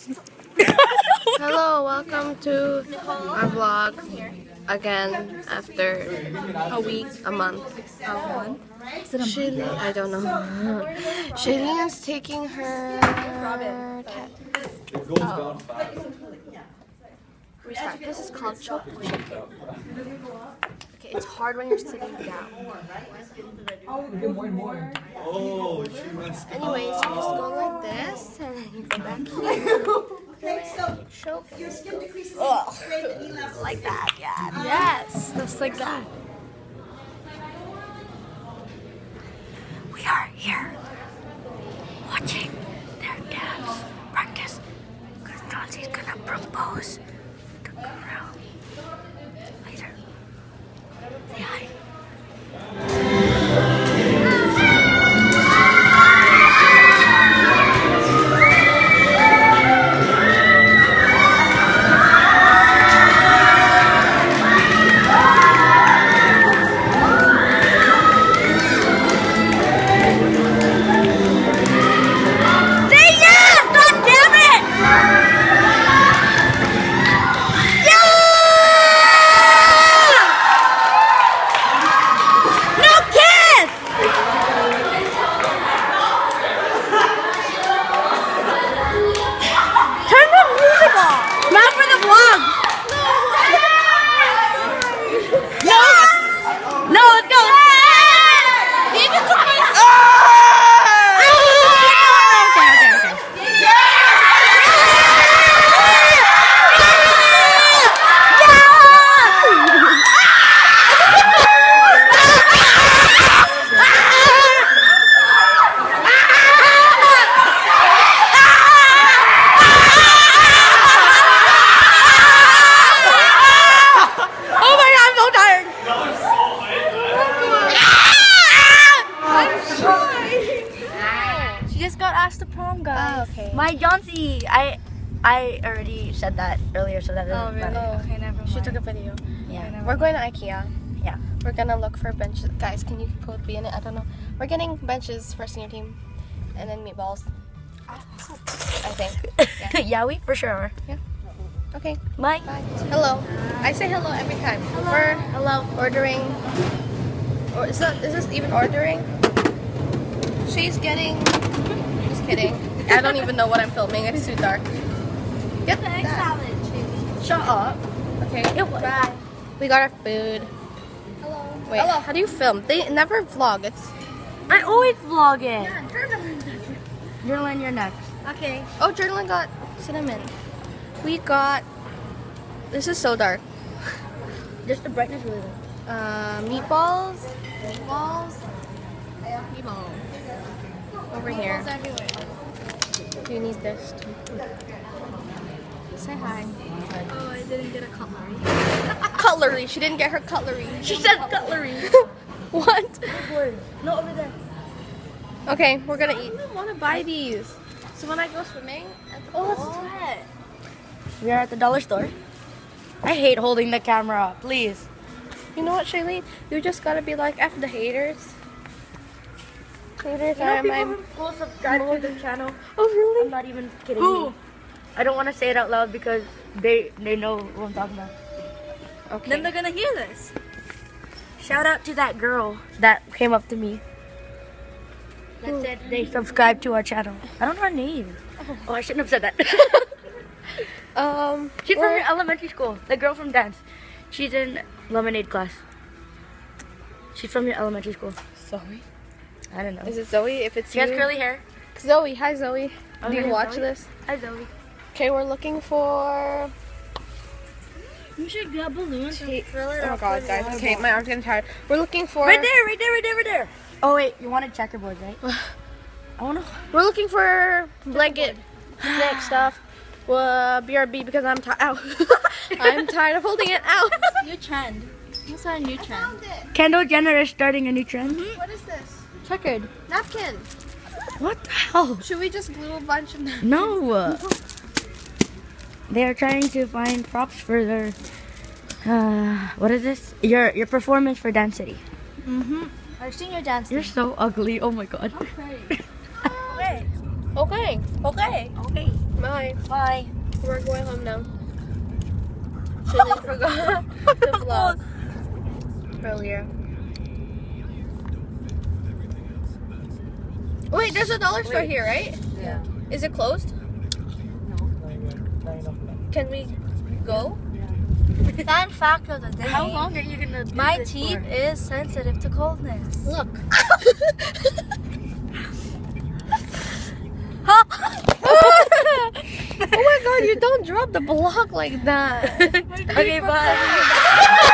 Hello, welcome to our vlog again after a week, a month. Shailene, I don't know. Shailene's taking her test. Restart. This is called choke chicken. Okay, it's hard when you're sitting down. Anyways, you just go like this and then you go back here. Choke. Like that, yeah. Yes, just like that. We are here watching their dance practice because Nancy's gonna propose to Karylle later. Say hi. My Giance, I already said that earlier, so that doesn't matter. Oh, okay, never mind. She took a video. Yeah. We're going to Ikea. Yeah. We're gonna look for benches. Guys, can you both be in it? I don't know. We're getting benches for senior team, and then meatballs. I think. Yeah. Yeah, we for sure are. Yeah. Okay. Bye. Bye. Hello. I say hello every time. Hello. We're ordering. Or is this even ordering? She's getting. Just kidding. I don't even know what I'm filming. It's too dark. Get the egg salad. Shut up. Okay. Bye. We got our food. Hello. Wait. Hello. How do you film? They never vlog. It's. I always vlog it. Yeah, Journaling, you're next. Okay. Oh, Journaling got cinnamon. We got. This is so dark. Just the brightness really low. Meatballs. Over here. Do you need this too? Say hi. Oh, I didn't get a cutlery. Cutlery. She didn't get her cutlery. She said cutlery. What? No, over there. Okay, we're gonna eat. I don't want to buy these. So when I go swimming, What? We are at the dollar store. I hate holding the camera up. Please. You know what, Shailene? You just gotta be like F the haters. Haters are my. People subscribe to the channel. Oh really? I'm not even kidding. Who? I don't want to say it out loud because they know what I'm talking about. Okay. Then they're gonna hear this. Shout out to that girl that came up to me. That said they subscribe to our channel. I don't know her name. Oh, I shouldn't have said that. She's from your elementary school. The girl from dance. She's in lemonade class. She's from your elementary school. Zoe. I don't know. Is it Zoe? If it's She you. has curly hair. Zoe. Hi Zoe. Oh, Do you hi, watch Zoe. this? Hi Zoe. Okay, we're looking for. You should get balloons and fill it Oh my up god, with guys. water. Okay, my arm's getting tired. We're looking for. Right there. Oh wait, you wanted checkerboard, right? I wanna. We're looking for blanket neck stuff. BRB because I'm tired. I'm tired of holding it out. New trend. What's our new trend? Kendall Jenner is starting a new trend. What is this? Checkered. Napkin. What the hell? Should we just glue a bunch of napkins? No. They are trying to find props for their what is this? Your performance for Dance City. Our senior dance. You're so ugly. Oh my god. Okay. Okay. Okay. Bye. Bye. We're going home now. Shouldn't forgot to vlog earlier. Wait, there's a dollar store here, right? Yeah. Is it closed? Can we go? Fun fact of the day. How long are you gonna do My this teeth for? is sensitive to coldness. Look. Huh? Oh my god, you don't drop the block like that. Okay, bye.